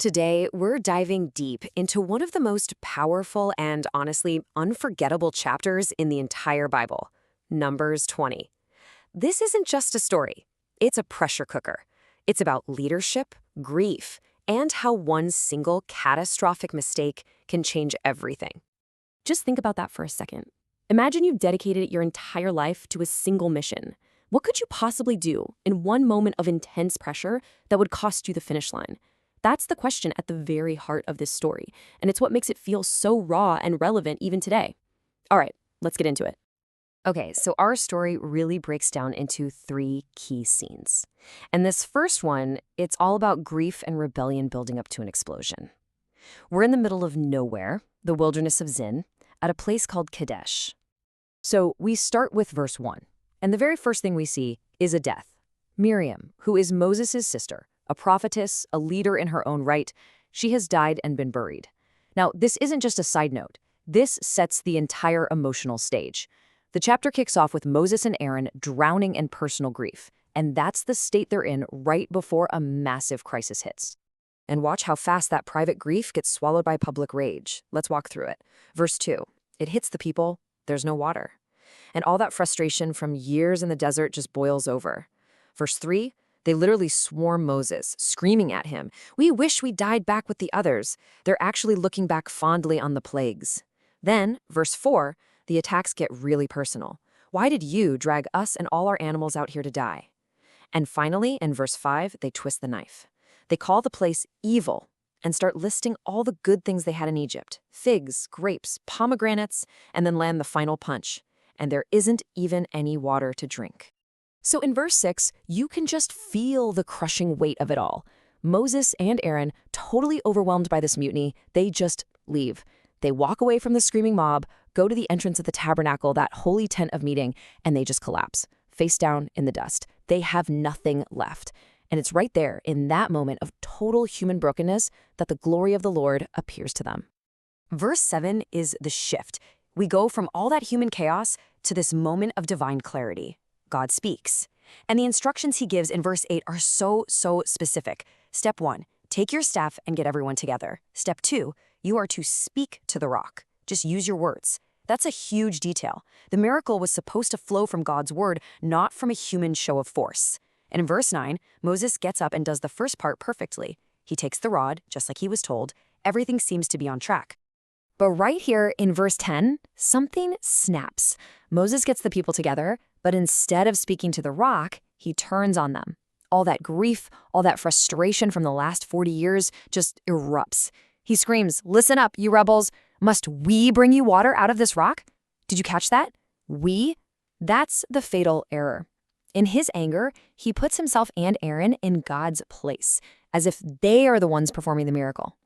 Today, we're diving deep into one of the most powerful and honestly unforgettable chapters in the entire Bible, Numbers 20. This isn't just a story, it's a pressure cooker. It's about leadership, grief, and how one single catastrophic mistake can change everything. Just think about that for a second. Imagine you've dedicated your entire life to a single mission. What could you possibly do in one moment of intense pressure that would cost you the finish line? That's the question at the very heart of this story, and it's what makes it feel so raw and relevant even today. All right, let's get into it. Okay, so our story really breaks down into three key scenes. And this first one, it's all about grief and rebellion building up to an explosion. We're in the middle of nowhere, the wilderness of Zin, at a place called Kadesh. So we start with verse 1, and the very first thing we see is a death. Miriam, who is Moses' sister, a prophetess, a leader in her own right, she has died and been buried. Now, this isn't just a side note. This sets the entire emotional stage. The chapter kicks off with Moses and Aaron drowning in personal grief, and that's the state they're in right before a massive crisis hits. And watch how fast that private grief gets swallowed by public rage. Let's walk through it. Verse 2, it hits the people, there's no water. And all that frustration from years in the desert just boils over. Verse 3, they literally swarm Moses, screaming at him, "We wish we died back with the others." They're actually looking back fondly on the plagues. Then, verse 4, the attacks get really personal. "Why did you drag us and all our animals out here to die?" And finally, in verse 5, they twist the knife. They call the place evil and start listing all the good things they had in Egypt: figs, grapes, pomegranates, and then land the final punch. And there isn't even any water to drink. So in verse 6, you can just feel the crushing weight of it all. Moses and Aaron, totally overwhelmed by this mutiny, they just leave. They walk away from the screaming mob, go to the entrance of the tabernacle, that holy tent of meeting, and they just collapse, face down in the dust. They have nothing left. And it's right there, in that moment of total human brokenness, that the glory of the Lord appears to them. Verse 7 is the shift. We go from all that human chaos to this moment of divine clarity. God speaks. And the instructions he gives in verse 8 are so specific. Step 1, take your staff and get everyone together. Step 2, you are to speak to the rock. Just use your words. That's a huge detail. The miracle was supposed to flow from God's word, not from a human show of force. And in verse 9, Moses gets up and does the first part perfectly. He takes the rod, just like he was told. Everything seems to be on track. But right here in verse 10, something snaps. Moses gets the people together, but instead of speaking to the rock, he turns on them. All that grief, all that frustration from the last 40 years just erupts. He screams, "Listen up, you rebels. Must we bring you water out of this rock?" Did you catch that? We? That's the fatal error. In his anger, he puts himself and Aaron in God's place, as if they are the ones performing the miracle.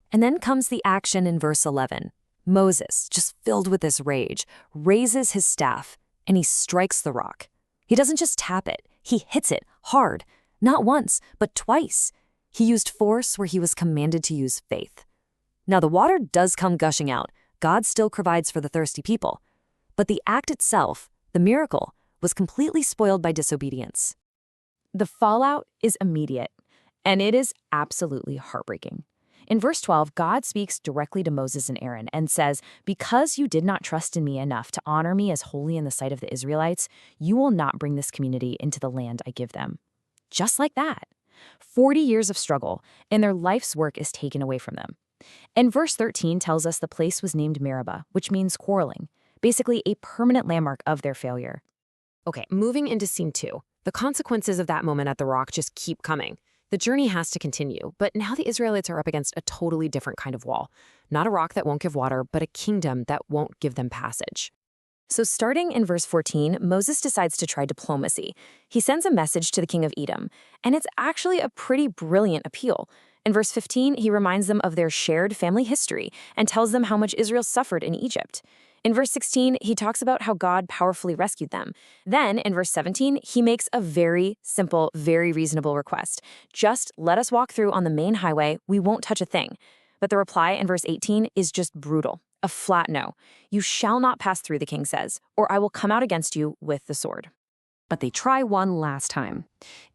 And then comes the action in verse 11. Moses, just filled with this rage, raises his staff, and he strikes the rock. He doesn't just tap it, he hits it hard. Not once, but twice. He used force where he was commanded to use faith. Now the water does come gushing out. God still provides for the thirsty people. But the act itself, the miracle, was completely spoiled by disobedience. The fallout is immediate, and it is absolutely heartbreaking. In verse 12, God speaks directly to Moses and Aaron and says, "Because you did not trust in me enough to honor me as holy in the sight of the Israelites, you will not bring this community into the land I give them." Just like that. 40 years of struggle, and their life's work is taken away from them. And verse 13 tells us the place was named Meribah, which means quarreling, basically a permanent landmark of their failure. Okay, moving into scene 2. The consequences of that moment at the rock just keep coming. The journey has to continue, but now the Israelites are up against a totally different kind of wall. Not a rock that won't give water, but a kingdom that won't give them passage. So starting in verse 14, Moses decides to try diplomacy. He sends a message to the king of Edom, and it's actually a pretty brilliant appeal. In verse 15, he reminds them of their shared family history and tells them how much Israel suffered in Egypt. In verse 16, he talks about how God powerfully rescued them. Then, in verse 17, he makes a very simple, very reasonable request. Just let us walk through on the main highway. We won't touch a thing. But the reply in verse 18 is just brutal. A flat no. "You shall not pass through," the king says, "or I will come out against you with the sword." But they try one last time.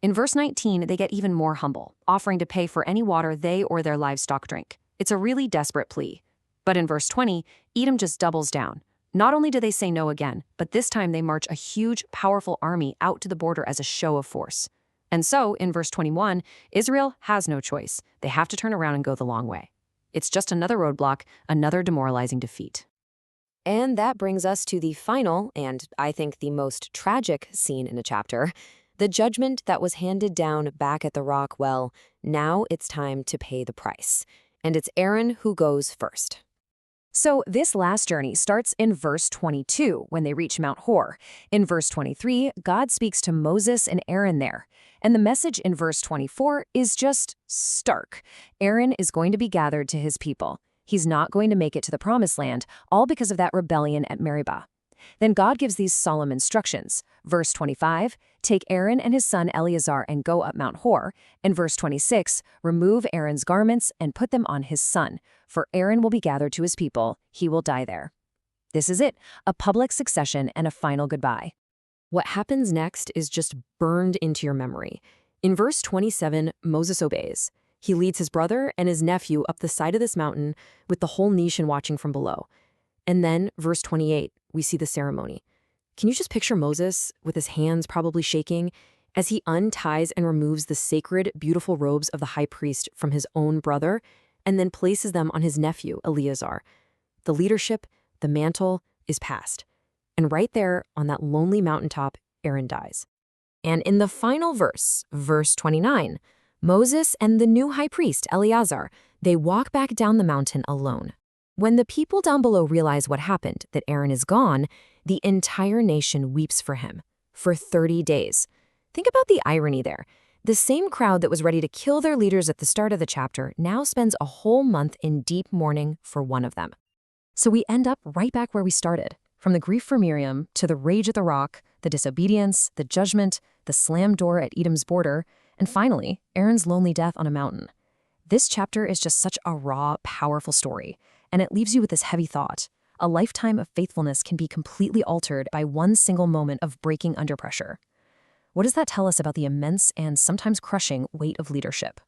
In verse 19, they get even more humble, offering to pay for any water they or their livestock drink. It's a really desperate plea. But in verse 20, Edom just doubles down. Not only do they say no again, but this time they march a huge, powerful army out to the border as a show of force. And so, in verse 21, Israel has no choice. They have to turn around and go the long way. It's just another roadblock, another demoralizing defeat. And that brings us to the final, and I think the most tragic scene in the chapter, the judgment that was handed down back at the rock. Well, now it's time to pay the price. And it's Aaron who goes first. So this last journey starts in verse 22 when they reach Mount Hor. In verse 23, God speaks to Moses and Aaron there. And the message in verse 24 is just stark. Aaron is going to be gathered to his people. He's not going to make it to the promised land, all because of that rebellion at Meribah. Then God gives these solemn instructions. Verse 25, take Aaron and his son Eleazar and go up Mount Hor. And verse 26, remove Aaron's garments and put them on his son, for Aaron will be gathered to his people. He will die there. This is it, a public succession and a final goodbye. What happens next is just burned into your memory. In verse 27, Moses obeys. He leads his brother and his nephew up the side of this mountain with the whole nation watching from below. And then, verse 28, we see the ceremony. Can you just picture Moses, with his hands probably shaking, as he unties and removes the sacred, beautiful robes of the high priest from his own brother, and then places them on his nephew, Eleazar? The leadership, the mantle, is passed. And right there, on that lonely mountaintop, Aaron dies. And in the final verse, verse 29, Moses and the new high priest, Eleazar, they walk back down the mountain alone. When the people down below realize what happened, that Aaron is gone, the entire nation weeps for him for 30 days. Think about the irony there. The same crowd that was ready to kill their leaders at the start of the chapter now spends a whole month in deep mourning for one of them. So we end up right back where we started. From the grief for Miriam to the rage at the rock, the disobedience, the judgment, the slammed door at Edom's border, and finally, Aaron's lonely death on a mountain. This chapter is just such a raw, powerful story, and it leaves you with this heavy thought. A lifetime of faithfulness can be completely altered by one single moment of breaking under pressure. What does that tell us about the immense and sometimes crushing weight of leadership?